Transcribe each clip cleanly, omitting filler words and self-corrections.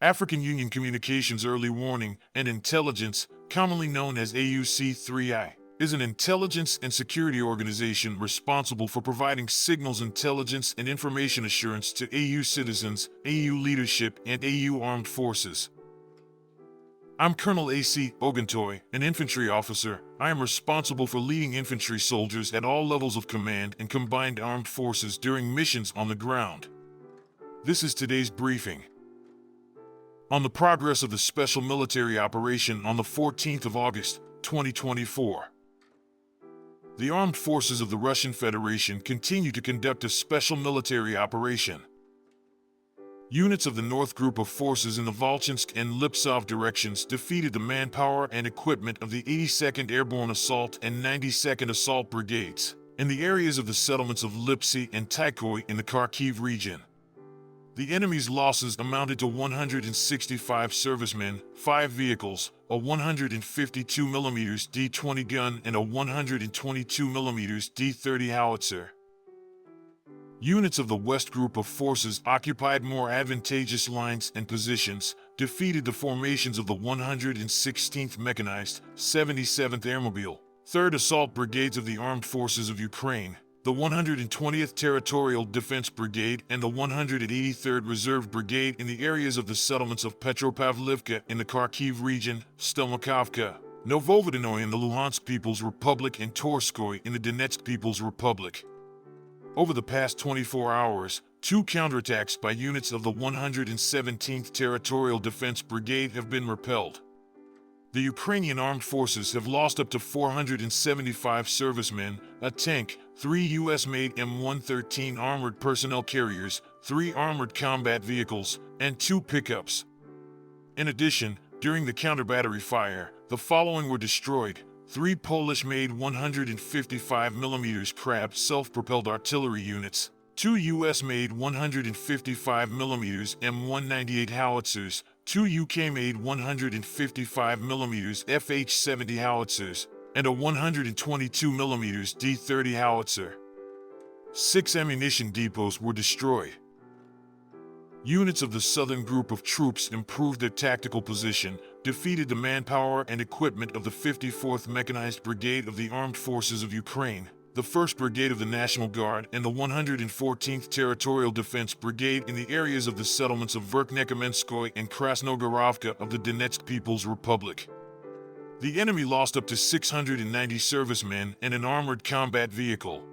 African Union Communications Early Warning and Intelligence, commonly known as AUC3I, is an intelligence and security organization responsible for providing signals intelligence and information assurance to AU citizens, AU leadership, and AU armed forces. I'm Colonel AC Oguntoye, an infantry officer. I am responsible for leading infantry soldiers at all levels of command and combined armed forces during missions on the ground. This is today's briefing. On the progress of the special military operation on the 14th of August, 2024. The armed forces of the Russian Federation continue to conduct a special military operation. Units of the North Group of Forces in the Volchansk and Liptsov directions defeated the manpower and equipment of the 82nd Airborne Assault and 92nd Assault Brigades in the areas of the settlements of Lipsy and Tykoy in the Kharkiv region. The enemy's losses amounted to 165 servicemen, 5 vehicles, a 152mm D-20 gun, and a 122mm D-30 howitzer. Units of the West Group of Forces occupied more advantageous lines and positions, defeated the formations of the 116th Mechanized, 77th Airmobile, 3rd Assault Brigades of the Armed Forces of Ukraine, the 120th Territorial Defense Brigade, and the 183rd Reserve Brigade in the areas of the settlements of Petropavlivka in the Kharkiv region, Stelmakovka, Novovodinoye in the Luhansk People's Republic, and Torskoy in the Donetsk People's Republic. Over the past 24 hours, 2 counterattacks by units of the 117th Territorial Defense Brigade have been repelled. The Ukrainian armed forces have lost up to 475 servicemen, a tank, 3 US-made M113 armored personnel carriers, 3 armored combat vehicles, and 2 pickups. In addition, during the counter-battery fire, the following were destroyed: 3 Polish-made 155mm Krab self-propelled artillery units, 2 US-made 155mm M198 howitzers, 2 UK-made 155mm FH-70 howitzers, and a 122mm D-30 howitzer. 6 ammunition depots were destroyed. Units of the Southern Group of Troops improved their tactical position, defeated the manpower and equipment of the 54th Mechanized Brigade of the Armed Forces of Ukraine, the 1st Brigade of the National Guard, and the 114th Territorial Defense Brigade in the areas of the settlements of Verkhnekamenskoye and Krasnogorovka of the Donetsk People's Republic. The enemy lost up to 690 servicemen and an armored combat vehicle.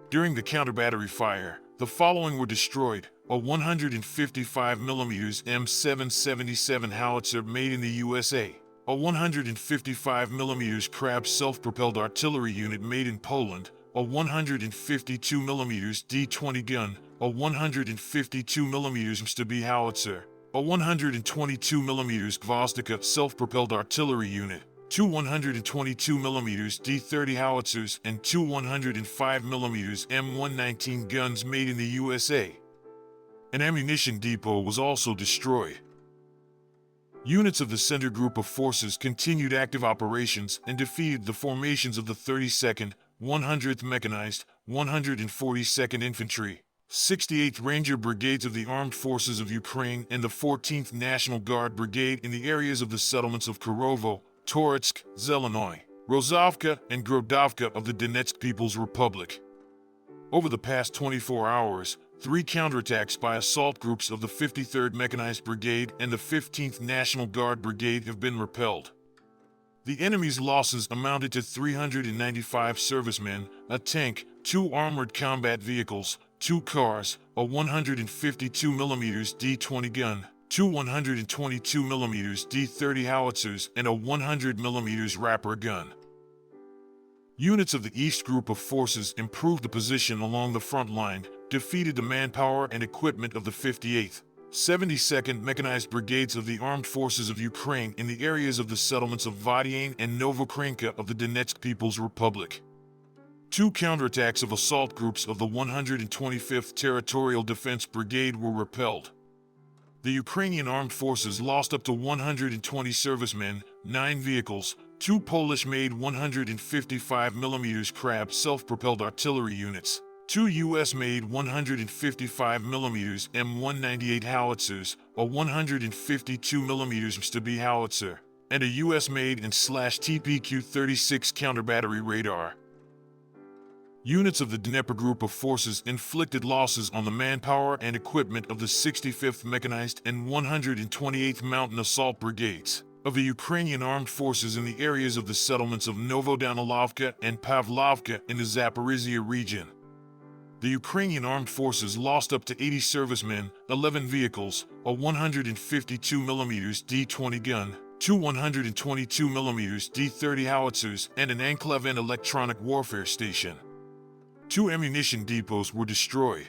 During the counter-battery fire, the following were destroyed: a 155mm M777 howitzer made in the USA, a 155mm Krab self-propelled artillery unit made in Poland, a 152mm D-20 gun, a 152mm Mstab howitzer, a 122mm Gvozdika self-propelled artillery unit, 2 122mm D-30 howitzers, and 2 105mm M119 guns made in the USA. An ammunition depot was also destroyed. Units of the Center Group of Forces continued active operations and defeated the formations of the 32nd, 100th Mechanized, 142nd Infantry, 68th Ranger Brigades of the Armed Forces of Ukraine, and the 14th National Guard Brigade in the areas of the settlements of Kirovo, Toretsk, Zelenoy, Rozovka, and Grodovka of the Donetsk People's Republic. Over the past 24 hours, 3 counterattacks by assault groups of the 53rd Mechanized Brigade and the 15th National Guard Brigade have been repelled. The enemy's losses amounted to 395 servicemen, a tank, 2 armored combat vehicles, 2 cars, a 152mm D-20 gun, 2 122mm D-30 howitzers, and a 100mm Rapper gun. Units of the East Group of Forces improved the position along the front line, defeated the manpower and equipment of the 58th, 72nd Mechanized Brigades of the Armed Forces of Ukraine in the areas of the settlements of Vodyane and Novokrenka of the Donetsk People's Republic. 2 counterattacks of assault groups of the 125th Territorial Defense Brigade were repelled. The Ukrainian armed forces lost up to 120 servicemen, 9 vehicles, 2 Polish-made 155mm Krab self-propelled artillery units, 2 U.S.-made 155mm M198 howitzers, a 152mm St.B. howitzer, and a U.S.-made and /TPQ-36 counter-battery radar. Units of the Dnieper Group of Forces inflicted losses on the manpower and equipment of the 65th Mechanized and 128th Mountain Assault Brigades of the Ukrainian Armed Forces in the areas of the settlements of Novodanilovka and Pavlovka in the Zaporizhia region. The Ukrainian Armed Forces lost up to 80 servicemen, 11 vehicles, a 152mm D-20 gun, 2 122mm D-30 howitzers, and an enclave and electronic warfare station. 2 ammunition depots were destroyed.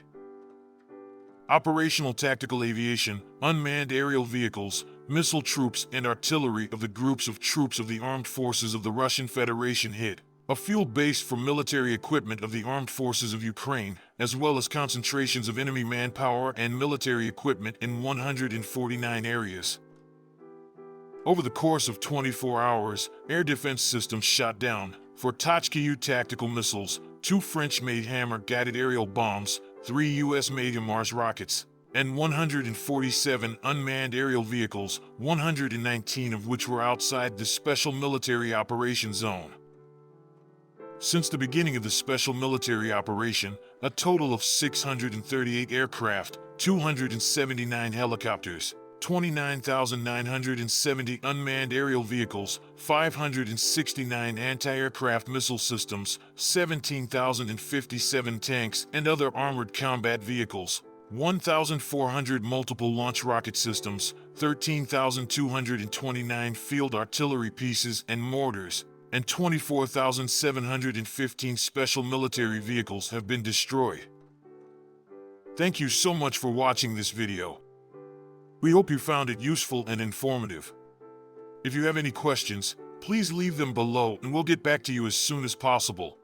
Operational tactical aviation, unmanned aerial vehicles, missile troops, and artillery of the groups of troops of the armed forces of the Russian Federation hit a field base for military equipment of the armed forces of Ukraine, as well as concentrations of enemy manpower and military equipment in 149 areas. Over the course of 24 hours, air defense systems shot down 4 Tochka-U tactical missiles, 2 French-made Hammer-guided aerial bombs, 3 U.S.-made Mars rockets, and 147 unmanned aerial vehicles, 119 of which were outside the Special Military Operations Zone. Since the beginning of the Special Military Operation, a total of 638 aircraft, 279 helicopters, 29,970 unmanned aerial vehicles, 569 anti-aircraft missile systems, 17,057 tanks and other armored combat vehicles, 1,400 multiple launch rocket systems, 13,229 field artillery pieces and mortars, and 24,715 special military vehicles have been destroyed. Thank you so much for watching this video. We hope you found it useful and informative. If you have any questions, please leave them below and we'll get back to you as soon as possible.